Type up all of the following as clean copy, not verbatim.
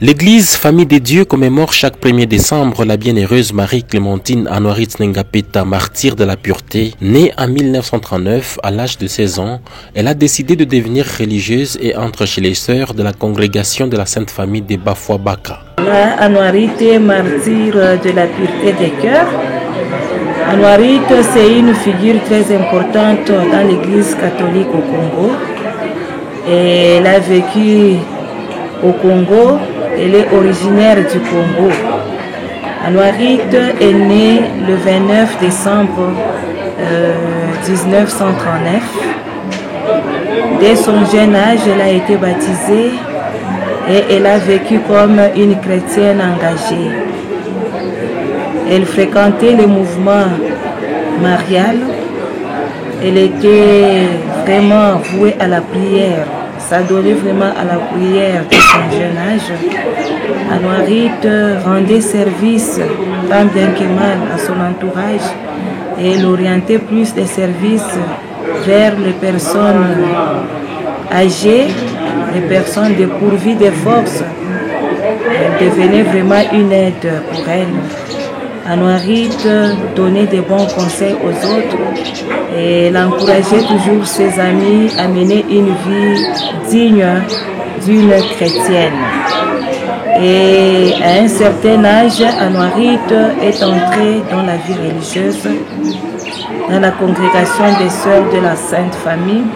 L'église Famille des Dieux commémore chaque 1er décembre la bienheureuse Marie-Clémentine Anouarit Nengapeta, martyre de la pureté. Née en 1939 à l'âge de 16 ans, elle a décidé de devenir religieuse et entre chez les sœurs de la congrégation de la Sainte Famille des Bafouabaka. Anouarit est martyre de la pureté des cœurs. Anouarit, c'est une figure très importante dans l'église catholique au Congo. Et elle a vécu au Congo. Elle est originaire du Congo. Anouarit est née le 29 décembre 1939. Dès son jeune âge, elle a été baptisée et elle a vécu comme une chrétienne engagée. Elle fréquentait le mouvement marial. Elle était vraiment vouée à la prière. S'adonner vraiment à la prière de son jeune âge. Anouarit rendait service tant bien que mal à son entourage et elle orientait plus des services vers les personnes âgées, les personnes dépourvues de force. Elle devenait vraiment une aide pour elles. Anouarit donnait de bons conseils aux autres et elle encourageait toujours ses amis à mener une vie digne d'une chrétienne. Et à un certain âge, Anouarit est entrée dans la vie religieuse, dans la congrégation des Sœurs de la Sainte Famille,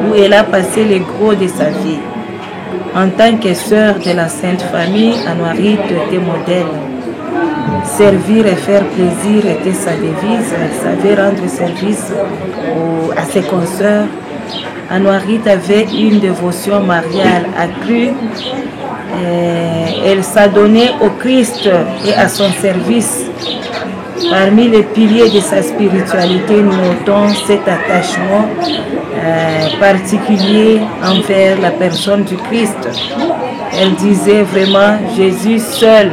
où elle a passé le gros de sa vie. En tant que sœur de la Sainte Famille, Anouarit était modèle. Servir et faire plaisir était sa devise. Elle savait rendre service à ses consoeurs. Anouarit avait une dévotion mariale accrue. Elle s'adonnait au Christ et à son service. Parmi les piliers de sa spiritualité, nous notons cet attachement particulier envers la personne du Christ. Elle disait vraiment Jésus seul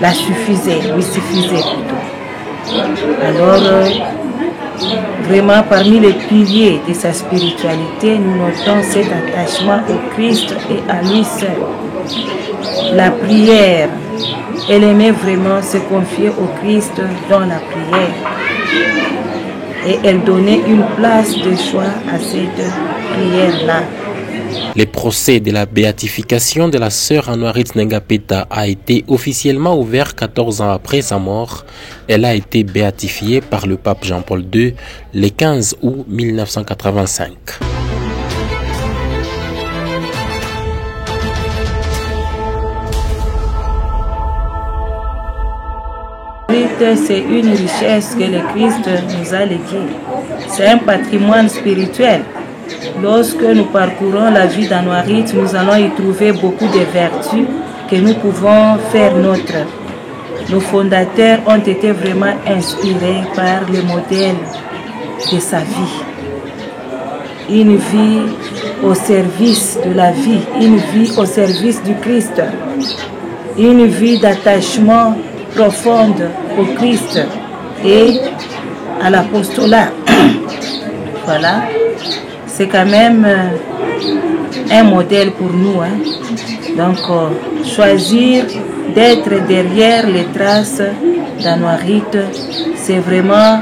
la suffisait, lui suffisait plutôt. Alors, vraiment parmi les piliers de sa spiritualité, nous notons cet attachement au Christ et à lui seul. La prière, elle aimait vraiment se confier au Christ dans la prière. Et elle donnait une place de choix à cette prière-là. Le procès de la béatification de la sœur Anouarit Nengapeta a été officiellement ouvert 14 ans après sa mort. Elle a été béatifiée par le pape Jean-Paul II le 15 août 1985. C'est une richesse que le Christ nous a léguée. C'est un patrimoine spirituel. Lorsque nous parcourons la vie d'Anouarit, nous allons y trouver beaucoup de vertus que nous pouvons faire nôtres. Nos fondateurs ont été vraiment inspirés par le modèle de sa vie. Une vie au service de la vie, une vie au service du Christ, une vie d'attachement profonde au Christ et à l'apostolat. Voilà. C'est quand même un modèle pour nous. Donc, choisir d'être derrière les traces d'Anouarit, c'est vraiment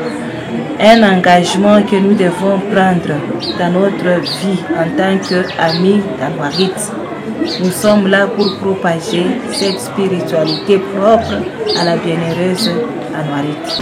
un engagement que nous devons prendre dans notre vie en tant qu'amis d'Anouarit. Nous sommes là pour propager cette spiritualité propre à la bienheureuse Anouarit.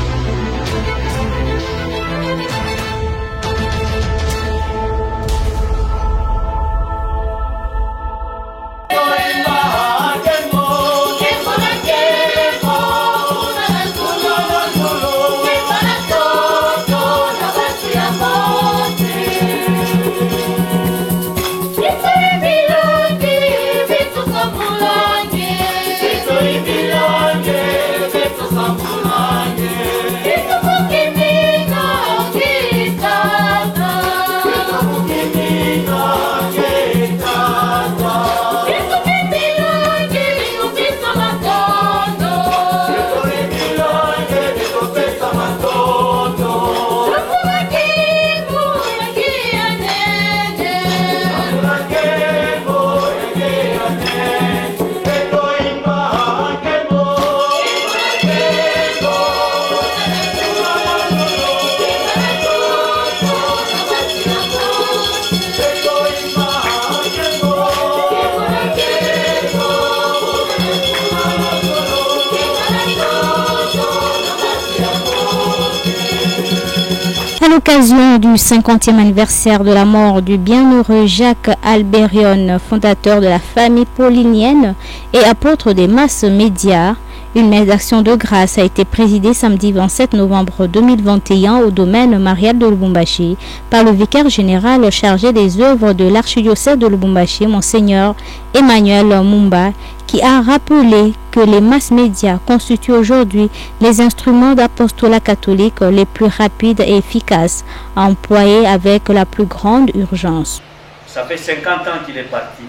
l'occasion du 50e anniversaire de la mort du bienheureux Jacques Albérion, fondateur de la famille paulinienne et apôtre des masses médias, une messe d'action de grâce a été présidée samedi 27 novembre 2021 au domaine marial de Lubumbashi par le vicaire général chargé des œuvres de l'archidiocèse de Lubumbashi, Monseigneur Emmanuel Mumba, qui a rappelé que les masses médias constituent aujourd'hui les instruments d'apostolat catholique les plus rapides et efficaces à employer avec la plus grande urgence. Ça fait 50 ans qu'il est parti.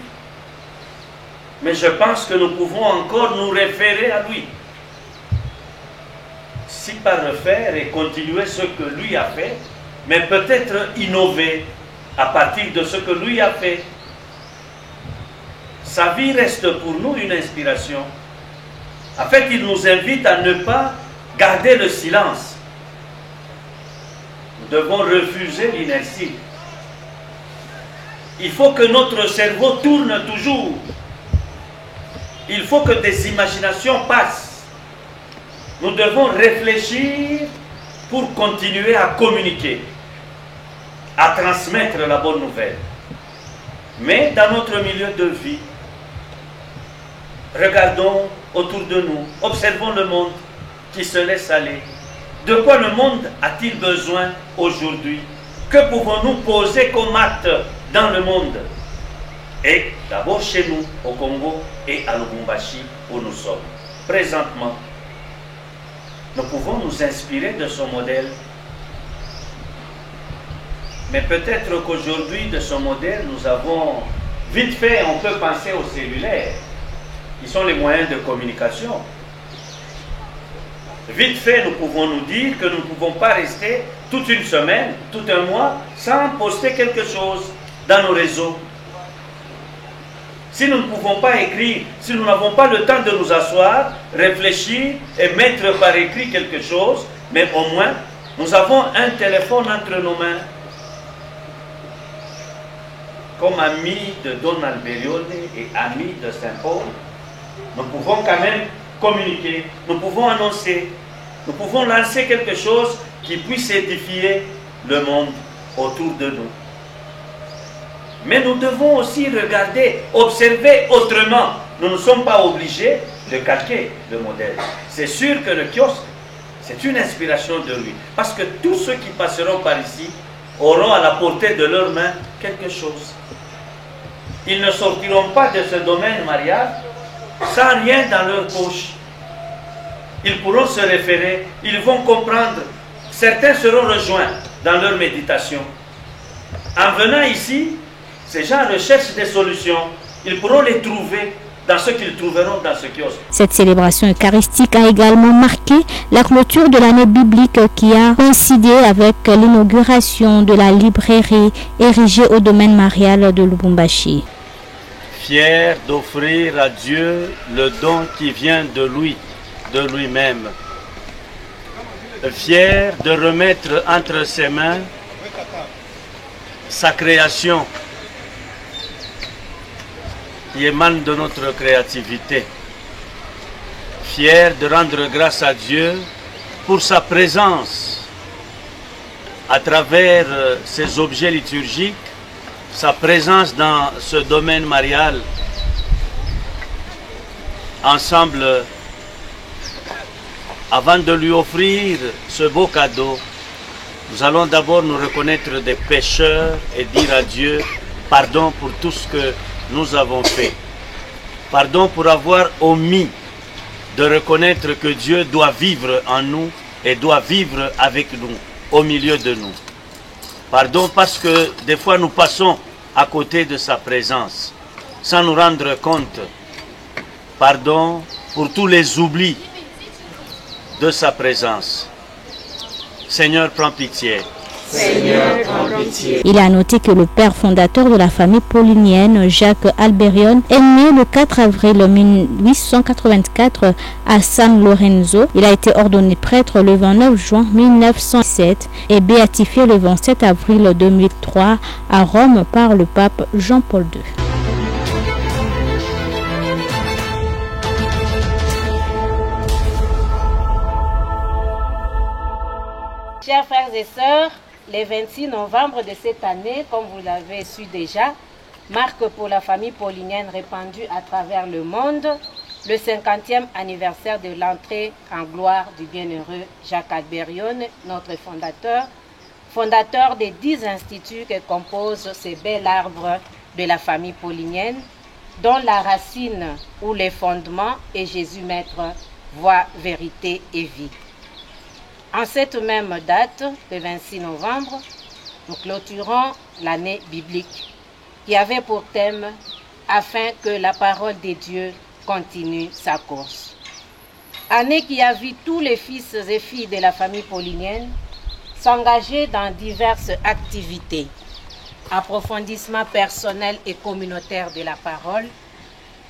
Mais je pense que nous pouvons encore nous référer à lui. Si pas refaire et continuer ce que lui a fait, mais peut-être innover à partir de ce que lui a fait. Sa vie reste pour nous une inspiration. En fait, il nous invite à ne pas garder le silence. Nous devons refuser l'inertie. Il faut que notre cerveau tourne toujours. Il faut que des imaginations passent. Nous devons réfléchir pour continuer à communiquer, à transmettre la bonne nouvelle. Mais dans notre milieu de vie, regardons autour de nous, observons le monde qui se laisse aller. De quoi le monde a-t-il besoin aujourd'hui? Que pouvons-nous poser comme acte dans le monde? Et d'abord chez nous, au Congo et à Lubumbashi, où nous sommes. Présentement, nous pouvons nous inspirer de son modèle. Mais peut-être qu'aujourd'hui, de son modèle, nous avons vite fait, on peut penser aux cellulaires, qui sont les moyens de communication. Vite fait, nous pouvons nous dire que nous ne pouvons pas rester toute une semaine, tout un mois, sans poster quelque chose dans nos réseaux. Si nous ne pouvons pas écrire, si nous n'avons pas le temps de nous asseoir, réfléchir et mettre par écrit quelque chose, mais au moins, nous avons un téléphone entre nos mains. Comme amis de Don Albérion et amis de Saint-Paul, nous pouvons quand même communiquer, nous pouvons annoncer, nous pouvons lancer quelque chose qui puisse édifier le monde autour de nous. Mais nous devons aussi regarder, observer autrement. Nous ne sommes pas obligés de calquer le modèle. C'est sûr que le kiosque, c'est une inspiration de lui. Parce que tous ceux qui passeront par ici auront à la portée de leurs mains quelque chose. Ils ne sortiront pas de ce domaine marial sans rien dans leur poche. Ils pourront se référer, ils vont comprendre. Certains seront rejoints dans leur méditation. En venant ici, ces gens recherchent des solutions. Ils pourront les trouver dans ce qu'ils trouveront dans ce kiosque. Cette célébration eucharistique a également marqué la clôture de l'année biblique qui a coïncidé avec l'inauguration de la librairie érigée au domaine marial de Lubumbashi. Fier d'offrir à Dieu le don qui vient de lui, de lui-même. Fier de remettre entre ses mains sa création qui émane de notre créativité. Fier de rendre grâce à Dieu pour sa présence à travers ces objets liturgiques, sa présence dans ce domaine marial. Ensemble, avant de lui offrir ce beau cadeau, nous allons d'abord nous reconnaître des pécheurs et dire à Dieu pardon pour tout ce que nous avons fait. Pardon pour avoir omis de reconnaître que Dieu doit vivre en nous et doit vivre avec nous, au milieu de nous. Pardon parce que des fois nous passons à côté de sa présence, sans nous rendre compte. Pardon pour tous les oublis de sa présence. Seigneur, prends pitié. Seigneur, prends pitié. Il a noté que le père fondateur de la famille paulinienne, Jacques Albérion, est né le 4 avril 1884 à San Lorenzo. Il a été ordonné prêtre le 29 juin 1907 et béatifié le 27 avril 2003 à Rome par le pape Jean-Paul II. Chers frères et sœurs, le 26 novembre de cette année, comme vous l'avez su déjà, marque pour la famille paulinienne répandue à travers le monde le 50e anniversaire de l'entrée en gloire du bienheureux Jacques Alberione, notre fondateur des 10 instituts que composent ce bel arbre de la famille paulinienne, dont la racine ou les fondements est Jésus Maître, voie, vérité et vie. En cette même date, le 26 novembre, nous clôturons l'année biblique qui avait pour thème « Afin que la parole de Dieu continue sa course ». Année qui a vu tous les fils et filles de la famille paulinienne s'engager dans diverses activités. Approfondissement personnel et communautaire de la parole,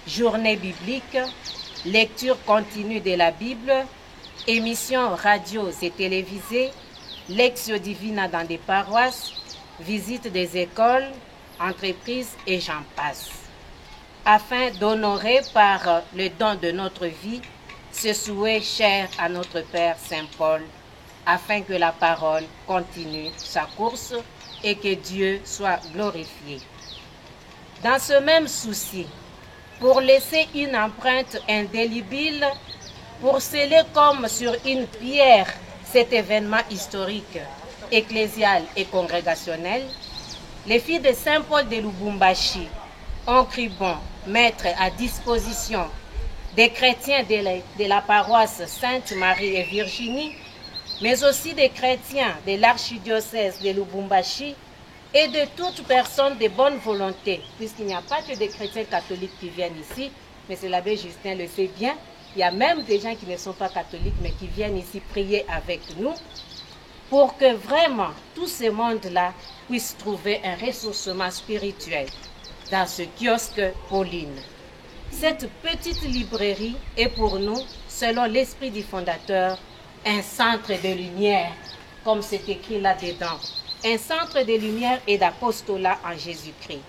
journée biblique, lecture continue de la Bible, émissions radio et télévisées, lectio divina dans des paroisses, visite des écoles, entreprises et j'en passe. Afin d'honorer par le don de notre vie ce souhait cher à notre Père Saint Paul, afin que la parole continue sa course et que Dieu soit glorifié. Dans ce même souci, pour laisser une empreinte indélébile, pour sceller comme sur une pierre cet événement historique, ecclésial et congrégationnel, les filles de Saint Paul de Lubumbashi ont cru bon mettre à disposition des chrétiens de la paroisse Sainte-Marie et Virginie, mais aussi des chrétiens de l'archidiocèse de Lubumbashi et de toute personne de bonne volonté, puisqu'il n'y a pas que des chrétiens catholiques qui viennent ici, mais l'abbé Justin le sait bien, il y a même des gens qui ne sont pas catholiques, mais qui viennent ici prier avec nous, pour que vraiment tout ce monde-là puisse trouver un ressourcement spirituel dans ce kiosque Pauline. Cette petite librairie est pour nous, selon l'esprit du fondateur, un centre de lumière, comme c'est écrit là-dedans. Un centre de lumière et d'apostolat en Jésus-Christ.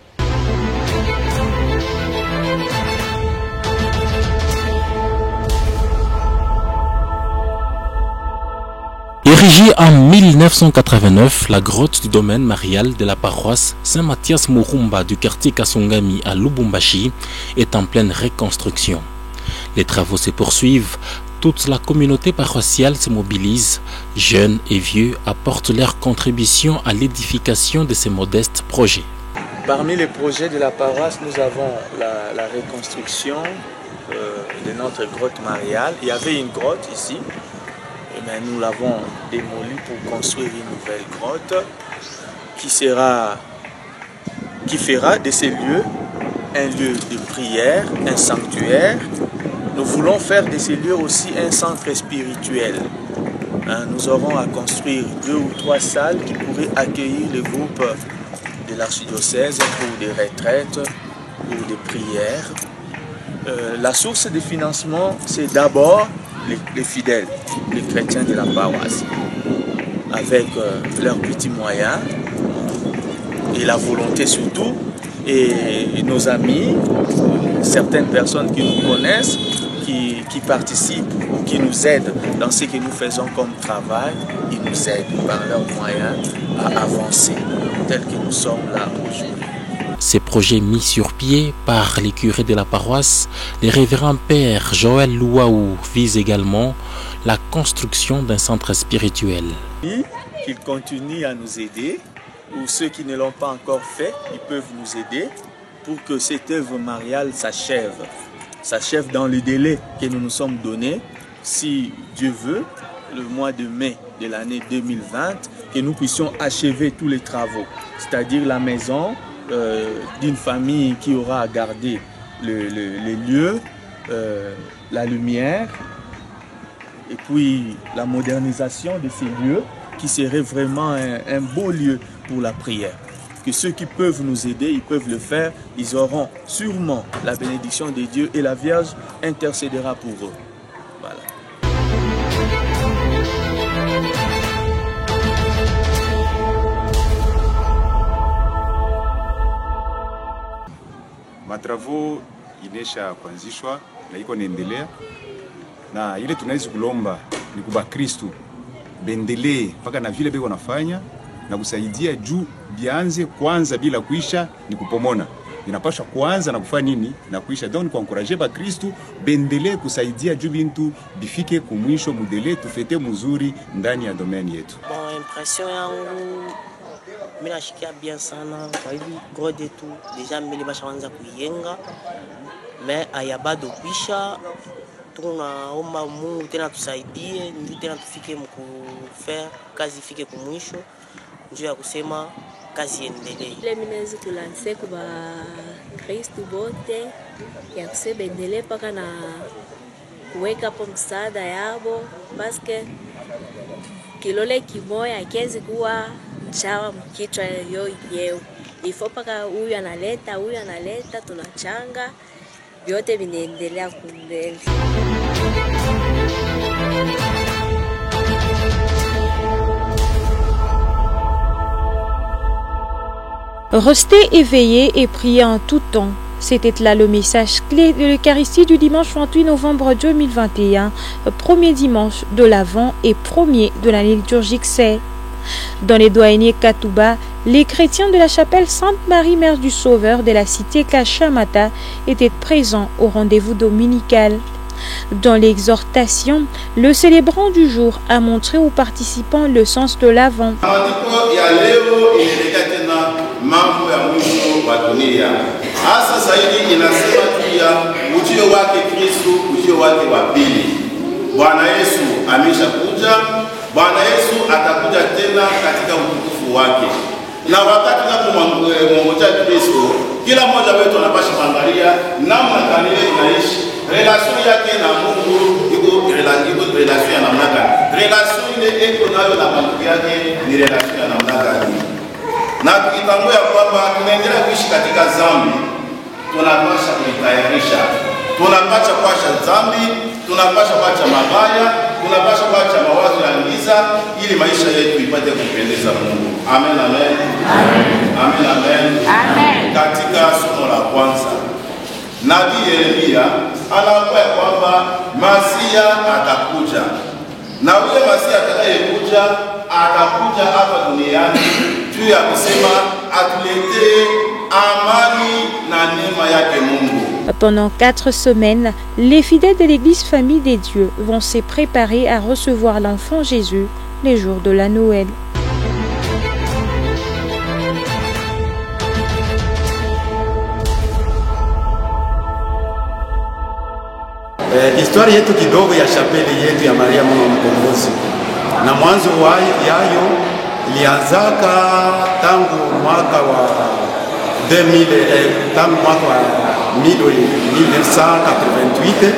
Érigée en 1989, la grotte du domaine marial de la paroisse Saint-Mathias Murumba du quartier Kasungami à Lubumbashi est en pleine reconstruction. Les travaux se poursuivent, toute la communauté paroissiale se mobilise, jeunes et vieux apportent leur contribution à l'édification de ces modestes projets. Parmi les projets de la paroisse, nous avons la reconstruction de notre grotte mariale. Il y avait une grotte ici. Mais nous l'avons démolie pour construire une nouvelle grotte qui fera de ces lieux un lieu de prière, un sanctuaire. Nous voulons faire de ces lieux aussi un centre spirituel. Nous aurons à construire 2 ou 3 salles qui pourraient accueillir les groupes de l'archidiocèse pour des retraites ou des prières. La source de financement, c'est d'abord les fidèles, les chrétiens de la paroisse, avec leurs petits moyens et la volonté surtout, et nos amis, certaines personnes qui nous connaissent, qui participent ou qui nous aident dans ce que nous faisons comme travail, ils nous aident par leurs moyens à avancer, tel que nous sommes là aujourd'hui. Ces projets mis sur pied par les curés de la paroisse, les révérends pères Joël Louaou visent également la construction d'un centre spirituel. Qu'ils continuent à nous aider, ou ceux qui ne l'ont pas encore fait, ils peuvent nous aider pour que cette œuvre mariale s'achève dans le délai que nous nous sommes donnés, si Dieu veut, le mois de mai de l'année 2020, que nous puissions achever tous les travaux, c'est-à-dire la maison, d'une famille qui aura à garder les lieux, la lumière et puis la modernisation de ces lieux qui serait vraiment un beau lieu pour la prière. Que ceux qui peuvent nous aider, ils peuvent le faire, ils auront sûrement la bénédiction de Dieu et la Vierge intercédera pour eux. Voilà. Matravau inesha kuanzishwa na iko naendelea, na ile tunaweza kulomba ni kuba Kristu bendelee mpaka na vile beko nafanya na kusaidia juu bianze kwanza bila kuisha ni kupomona. Inapasha kwanza na kufanya nini na kuisha. Donc ni kuencourager ba Kristu bendele kusaidia juu bintu bifike kumwisho mudele tufete mzuri ndani ya domaine yetu. Bon, impression yangu mimi nashikia bien sana kwa hivi God yetu deja mimi bashaanza kuyenga mais ayabado kuisha. Tunaomba Mungu tena tusaidie ndio tena tufike mkufaire kazi ifike kumwisho njoo ya kusema kazi endelee. Ile minezi tulanse kwa Kristo bote ya kusema endelee paka na kuweka hapo msaada yabo paske kilole kimoya kiwezi kuwa chawa mkichwa yeo ifo paka huyu analeta tunachanga vyote vinaendelea kumbele. Restez éveillés et priez en tout temps. C'était là le message clé de l'Eucharistie du dimanche 28 novembre 2021, premier dimanche de l'Avent et premier de l'année liturgique C. Dans les douaniers Katouba, les chrétiens de la chapelle Sainte-Marie Mère du Sauveur de la cité Kachamata étaient présents au rendez-vous dominical. Dans l'exhortation, le célébrant du jour a montré aux participants le sens de l'Avent. Mambo ya mwisho wa dunia hasa zaidi inasema pia ujio wake Kristo, ujio wake wa pili. Bwana Yesu ameshakuja, Bwana Yesu atakuja tena katika utukufu wake. Na wakati tunapomngoja Kristo, kila mmoja wetu anapaswa kuangalia namna gani tunaishi, relation yake na Mungu iko relation ya namna gani. Relation ile iko nayo na Mungu yake ni relation ya namna gani. Na tukitambua kwamba tunaendelea kuishi katika dhambi, tunapaswa kujitayarisha. Tunapaswa kuacha dhambi, tunapaswa kuacha mabaya, tunapaswa kuacha mawazo ya giza ili maisha yetu ipate kumpendeza Mungu. Amen, amen. Amen, amen. Amen. Katika somo la kwanza, Nabii Yeremia anakuwa kwamba Masia atakuja. Na yule Masia atakayekuja atakuja hapa duniani juu ya kusema atuletee amani na neema yake Mungu. Pendant 4 semaines, les fidèles de l'église Famille des Dieux vont se préparer à recevoir l'enfant Jésus les jours de la Noël. Historia yetu kidogo ya chapeli yetu ya Maria Mama Mkombozi. Na mwanzo yayo ilianzaka tangu mwaka wa 2000 tangu mwaka wa 1988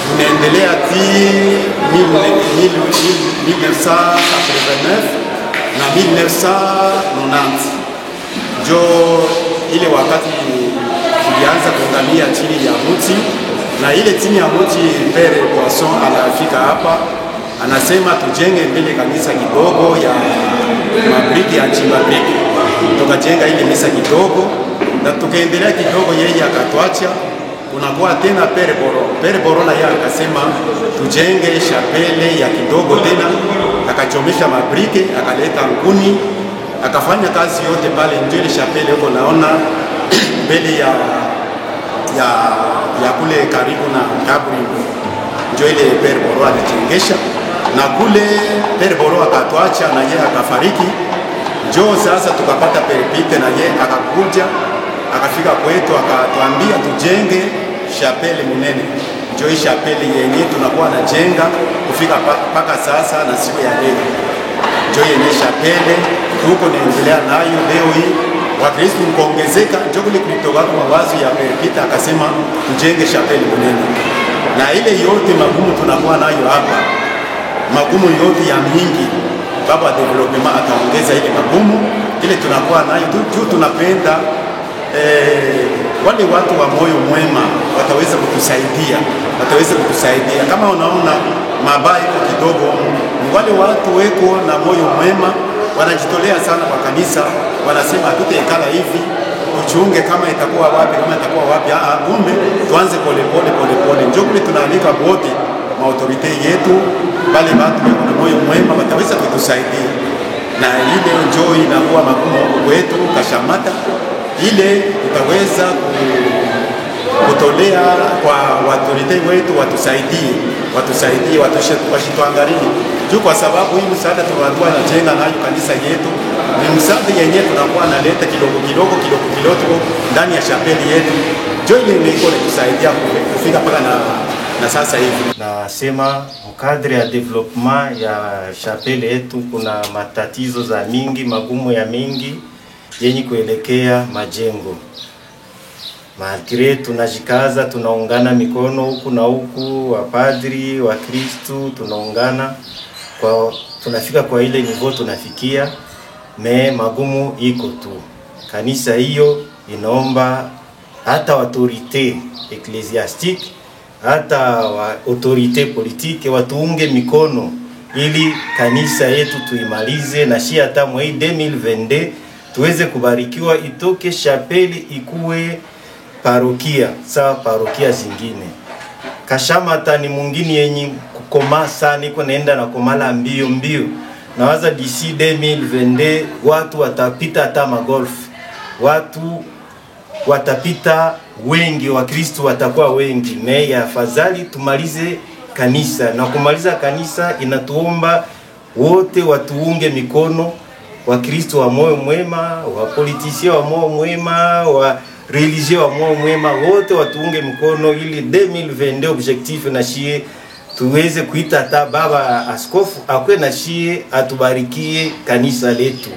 tunaendelea ti 1989 na 1990 jo ile wakati tulianza kuangalia chini ya mti na ile chini ya mti Pere Poisson anafika hapa anasema tujenge mbele kanisa kidogo ya mabriki ya chimbabriki. Tukajenga ile misa kidogo na tukaendelea kidogo, yeye akatwacha. Kunakuwa tena Pere Boro na yeye akasema tujenge chapele ya kidogo tena, akachomesha mabriki, akaleta nguni, akafanya kazi yote pale. Ndio ile chapele huko naona mbele ya kule karibu na kaburi, ndio ile Pere Boro alijengesha. Na kule Pere Boro akatwacha na yeye akafariki. Njoo sasa tukapata Perepite na yeye akakuja akafika kwetu akatuambia tujenge chapele munene. Njoo hii chapele yenyewe tunakuwa na jenga kufika paka sasa na siku ya leo. Njoo yenyewe chapele tuko naendelea nayo leo hii. Wakristo mkuongezeka, njoo kule kulitoka kwa wazo ya Perepite akasema tujenge chapele munene. Na ile yote magumu tunakuwa nayo hapa, magumu yote ya mingi, baba development ataongeza ile magumu ile tunakuwa nayo tu. Tunapenda wale watu wa moyo mwema wataweza kutusaidia. Kama unaona mabaya iko kidogo, wale watu weko na moyo mwema wanajitolea sana kwa kanisa, wanasema tutaikala hivi uchunge kama itakuwa wapi. Kumbe tuanze pole. Njoo kule tunaalika wote ma autorite yetu, wale watu wa moyo mwema wataweza kutusaidia. na ile njoo inakuwa magumu kwetu Kashamata, ile tutaweza kutolea kwa autorite wetu watusaidie washituangalie juu, kwa sababu hii msaada tunakuwa na jenga nayo kanisa yetu ni msaada yenyewe tunakuwa naleta kidogo ndani ya chapeli yetu, ndio ile iko kusaidia kufika mpaka na sasa hivi. Nasema mkadri ya development ya chapeli yetu kuna matatizo za mingi, magumu ya mingi yenye kuelekea majengo. Malgre tunajikaza, tunaungana mikono huku na huku, wapadri, wa Kristu, tunaungana kwa tunafika kwa ile niveau tunafikia, magumu iko tu. Kanisa hiyo inaomba hata autorite ecclesiastique, hata autorite politique watuunge mikono ili kanisa yetu tuimalize, na shi hata mwei 2022 tuweze kubarikiwa, itoke chapeli ikuwe parokia sawa parokia zingine. Kashamata ni mwingine yenye kukoma sana, iko naenda na komala mbio. Nawaza d'ici 2022 watu watapita hata magolf, watu watapita wengi, wa Kristo watakuwa wengi. Ya afadhali tumalize kanisa, na kumaliza kanisa inatuomba wote watuunge mikono, wa Kristo wa moyo mwema, wa politisia wa moyo mwema, wa religieux wa moyo mwema, wote watuunge mikono ili 2022 objectif na shie tuweze kuita hata baba askofu akwe na shie atubarikie kanisa letu.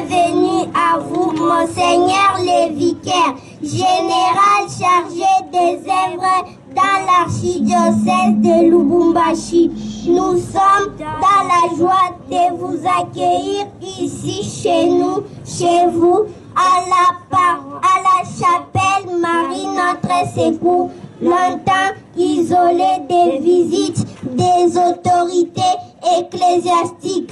Bienvenue à vous, Monseigneur le vicaire, général chargé des œuvres dans l'archidiocèse de Lubumbashi. Nous sommes dans la joie de vous accueillir ici chez nous, chez vous, à la chapelle Marie Notre Secours, longtemps isolée des visites des autorités ecclésiastiques.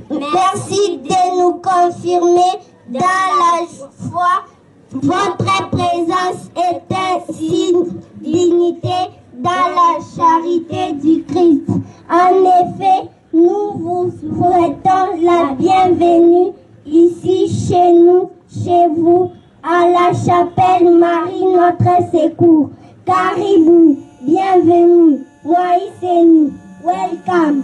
Merci de nous confirmer dans la foi. Votre présence est un signe d'unité dans la charité du Christ. En effet, nous vous souhaitons la bienvenue ici chez nous, chez vous, à la chapelle Marie Notre Secours. Caribou, bienvenue. Moïse, welcome.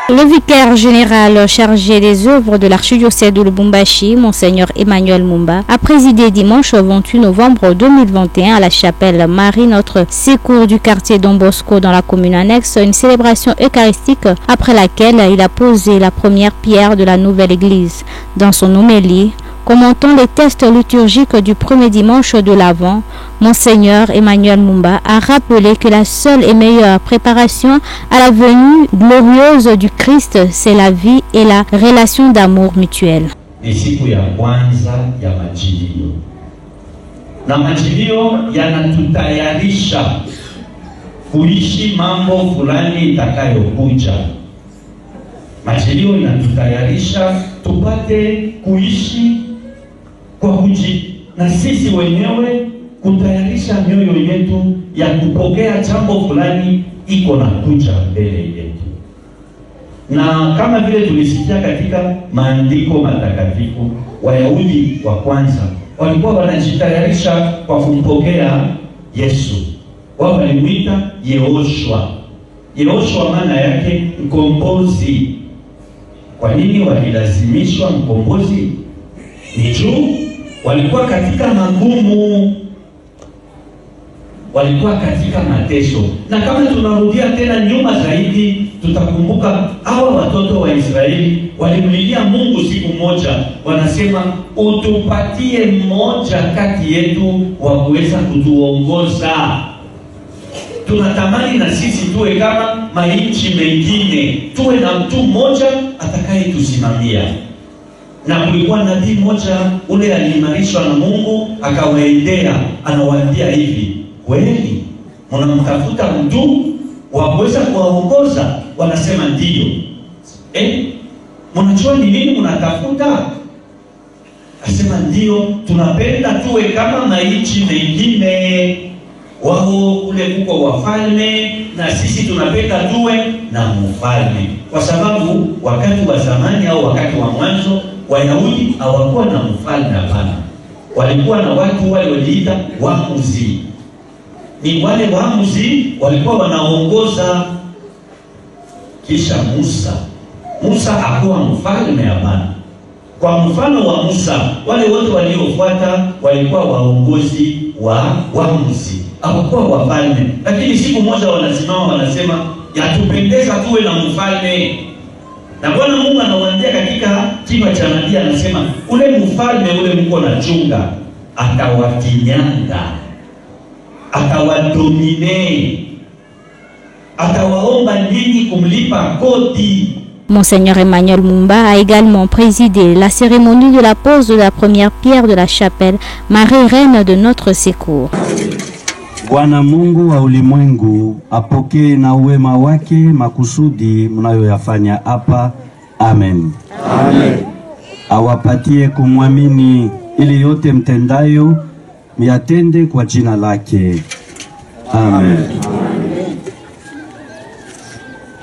Le vicaire général chargé des œuvres de l'archidiocèse de Lubumbashi, Monseigneur Emmanuel Mumba, a présidé dimanche 28 novembre 2021 à la chapelle Marie Notre Secours du quartier Don Bosco dans la commune annexe une célébration eucharistique après laquelle il a posé la première pierre de la nouvelle église. Dans son homélie, commentant les textes liturgiques du premier dimanche de l'Avent, Monseigneur Emmanuel Mumba a rappelé que la seule et meilleure préparation à la venue glorieuse du Christ, c'est la vie et la relation d'amour mutuel. Ni siku ya kwanza ya majilio. Na majilio yanatutayarisha kuishi mambo fulani itakayokuja. Majilio yanatutayarisha tupate kuishi kwa na sisi wenyewe kutayarisha mioyo yetu ya kupokea jambo fulani iko na kuja mbele yetu. Na kama vile tulisikia katika maandiko matakatifu, Wayahudi wa kwanza walikuwa wanajitayarisha kwa kumpokea Yesu. Wao walimuita Yehoshua. Yehoshua maana yake mkombozi. Kwa nini walilazimishwa mkombozi? Ni juu walikuwa katika magumu, walikuwa katika mateso. Na kama tunarudia tena nyuma zaidi, tutakumbuka hawa watoto wa Israeli walimlilia Mungu siku moja, wanasema utupatie mmoja kati yetu wa kuweza kutuongoza. Tunatamani na sisi tuwe kama mainchi mengine, tuwe na mtu mmoja atakayetusimamia. Na kulikuwa nabii mmoja ule aliimarishwa na Mungu, akawaendea anawaambia hivi, kweli mnamtafuta mtu wa kuweza kuwaongoza? Wanasema ndio. Mnajua ni nini mnatafuta? Asema ndio, tunapenda tuwe kama maichi mengine. Wao kule kuko wafalme na sisi tunapenda tuwe na mfalme. Kwa sababu wakati wa zamani au wakati wa mwanzo Wayahudi hawakuwa na mfalme, hapana. Walikuwa na watu wale waliita waamuzi. Ni wale waamuzi walikuwa wanaongoza. Kisha Musa hakuwa mfalme, hapana. Kwa mfano wa Musa, wale wote waliofuata walikuwa waongozi wa waamuzi, hawakuwa wafalme. Lakini siku moja wanasimama wanasema, yatupendeza tuwe na mfalme. Na Bwana Mungu anawaambia katika kinywa cha nabii, anasema ule mfalme ule mko na chunga atawakinyanga, atawadomine, atawaomba ninyi kumlipa kodi. Monseigneur Emmanuel Mumba a également présidé la cérémonie de la pose de la première pierre de la chapelle Marie Reine de Notre Secours. Bwana Mungu wa ulimwengu apokee na uwema wake makusudi mnayoyafanya hapa. Amen. Amen. Awapatie kumwamini ili yote mtendayo myatende kwa jina lake. Amen.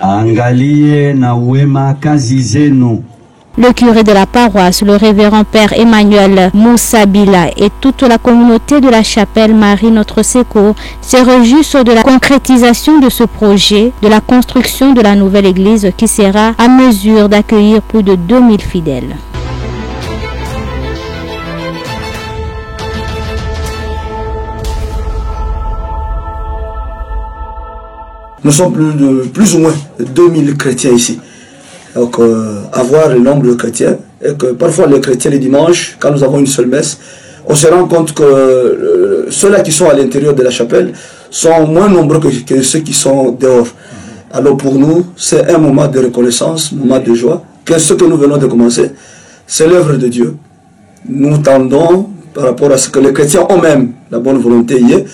Angalie na uwema kazi zenu. Le curé de la paroisse, le révérend Père Emmanuel Moussabila et toute la communauté de la chapelle Marie Notre Secours se réjouissent de la concrétisation de ce projet, de la construction de la nouvelle église qui sera à mesure d'accueillir plus de 2000 fidèles. Nous sommes plus ou moins 2000 chrétiens ici. Donc, avoir le nombre de chrétiens, et que parfois les chrétiens les dimanches, quand nous avons une seule messe, on se rend compte que ceux-là qui sont à l'intérieur de la chapelle sont moins nombreux que ceux qui sont dehors. Alors pour nous, c'est un moment de reconnaissance, un moment de joie, que ce que nous venons de commencer, c'est l'œuvre de Dieu. Nous tendons, par rapport à ce que les chrétiens ont même, la bonne volonté y est.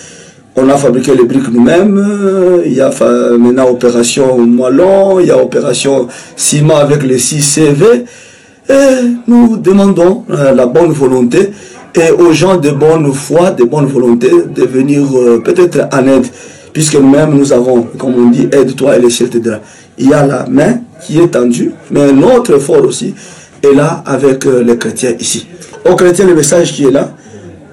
On a fabriqué les briques nous-mêmes, il y a maintenant opération moellon, il y a opération ciment avec les 6 CV. Et nous demandons la bonne volonté et aux gens de bonne foi, de bonne volonté de venir peut-être en aide. Puisque nous-mêmes nous avons, comme on dit, aide-toi et le ciel t'aidera. Il y a la main qui est tendue, mais notre effort aussi est là avec les chrétiens ici. Aux chrétiens, le message qui est là,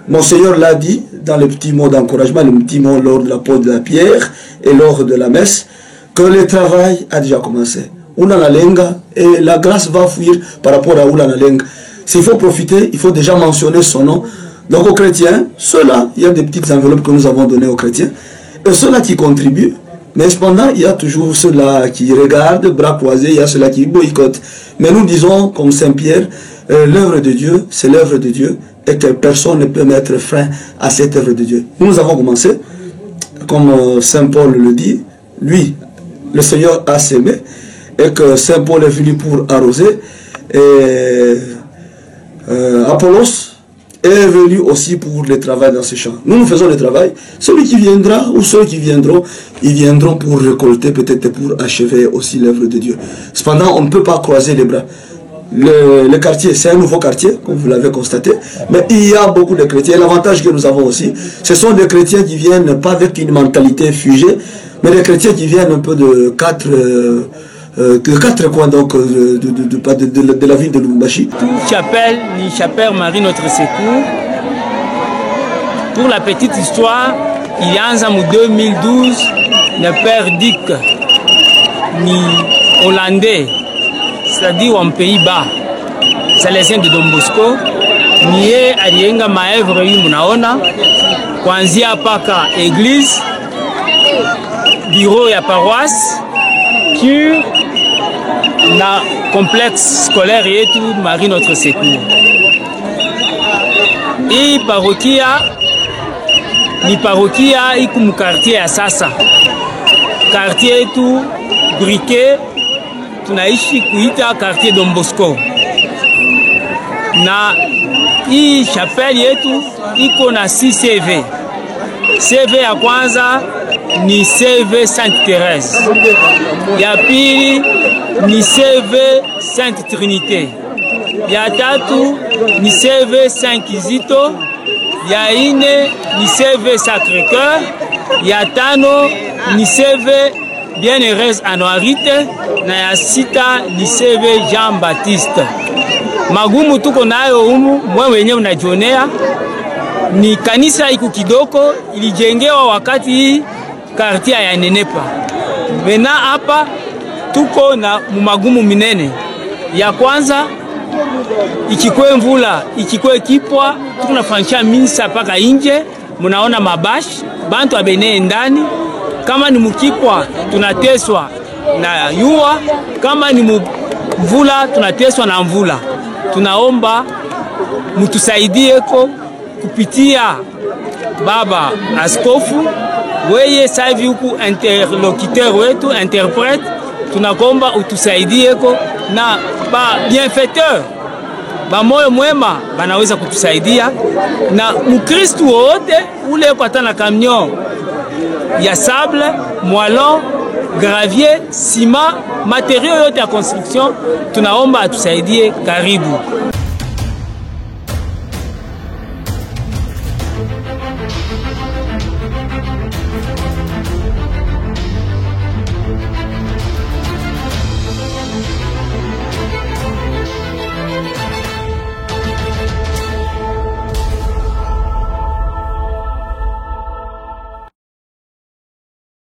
Monseigneur l'a dit dans les petits mots d'encouragement, les petits mots lors de la pose de la pierre et lors de la messe, que le travail a déjà commencé. Oulana Lenga, et la grâce va fuir par rapport à Oulana Lenga. S'il faut profiter, il faut déjà mentionner son nom. Donc aux chrétiens, ceux-là, il y a des petites enveloppes que nous avons données aux chrétiens, et ceux-là qui contribuent, mais cependant, il y a toujours ceux-là qui regardent, bras croisés, il y a ceux-là qui boycottent. Mais nous disons, comme Saint-Pierre, l'œuvre de Dieu, c'est l'œuvre de Dieu, et que personne ne peut mettre frein à cette œuvre de Dieu. Nous avons commencé, comme Saint Paul le dit, lui, le Seigneur a sémé, et que Saint Paul est venu pour arroser, et Apollos est venu aussi pour le travail dans ce champ. Nous faisons le travail. Celui qui viendra ou ceux qui viendront, ils viendront pour récolter, peut-être pour achever aussi l'œuvre de Dieu. Cependant, on ne peut pas croiser les bras. Le quartier, c'est un nouveau quartier, comme vous l'avez constaté, mais il y a beaucoup de chrétiens. L'avantage que nous avons aussi, ce sont des chrétiens qui viennent pas avec une mentalité figée, mais des chrétiens qui viennent un peu de quatre coins donc, de la ville de Lubumbashi. Chapelle, ni chapelle Marie Notre Secours. Pour la petite histoire, il y a un an 2012, le père Dick, ni hollandais, c'est-à-dire en Pays-Bas, Salésien de Don Bosco, niye alienga maevre hii mnaona kuanzia paka église, bureau ya paroisse, cure na complexe scolaire yetu Marie Notre Secours. Hii parokia ni parokia iko mu quartier ya sasa. Quartier yetu briquet tunaishi kuita quartier Don Bosco. Na hii chapelle yetu iko na 6 CV. CV ya kwanza ni CV Sainte Thérèse. Ya pili ni CV Sainte Trinité. Ya tatu ni CV Saint Kizito, ya ine ni CV Sacré-Cœur, ya tano ni CV Bienheureuse Anuarite, na ya sita ni CV Jean-Baptiste. Magumu tuko nayo humu, mwe wenyewe unajionea, ni kanisa iku kidoko ilijengewa wakati hii kartia ya nenepa. Mena hapa tuko na magumu minene. Ya kwanza, ikikwe mvula, ikikwe kipwa, tukunafanyisha misa paka inje, munaona mabashi, bantu abene ndani. Kama ni mukipwa, tunateswa na yua. Kama ni mvula, tunateswa na mvula. Tunaomba mutusaidieko kupitia baba askofu, weye sahivi huku interlocuteur wetu, interprete. Tunakomba utusaidieko na ba bienfaiteur, ba moyo mwema banaweza kutusaidia, na mukristu wote ule kwa tana camion ya sable, moellon, gravier, ciment, matériaux yote ya construction, tunaomba atusaidie. Karibu.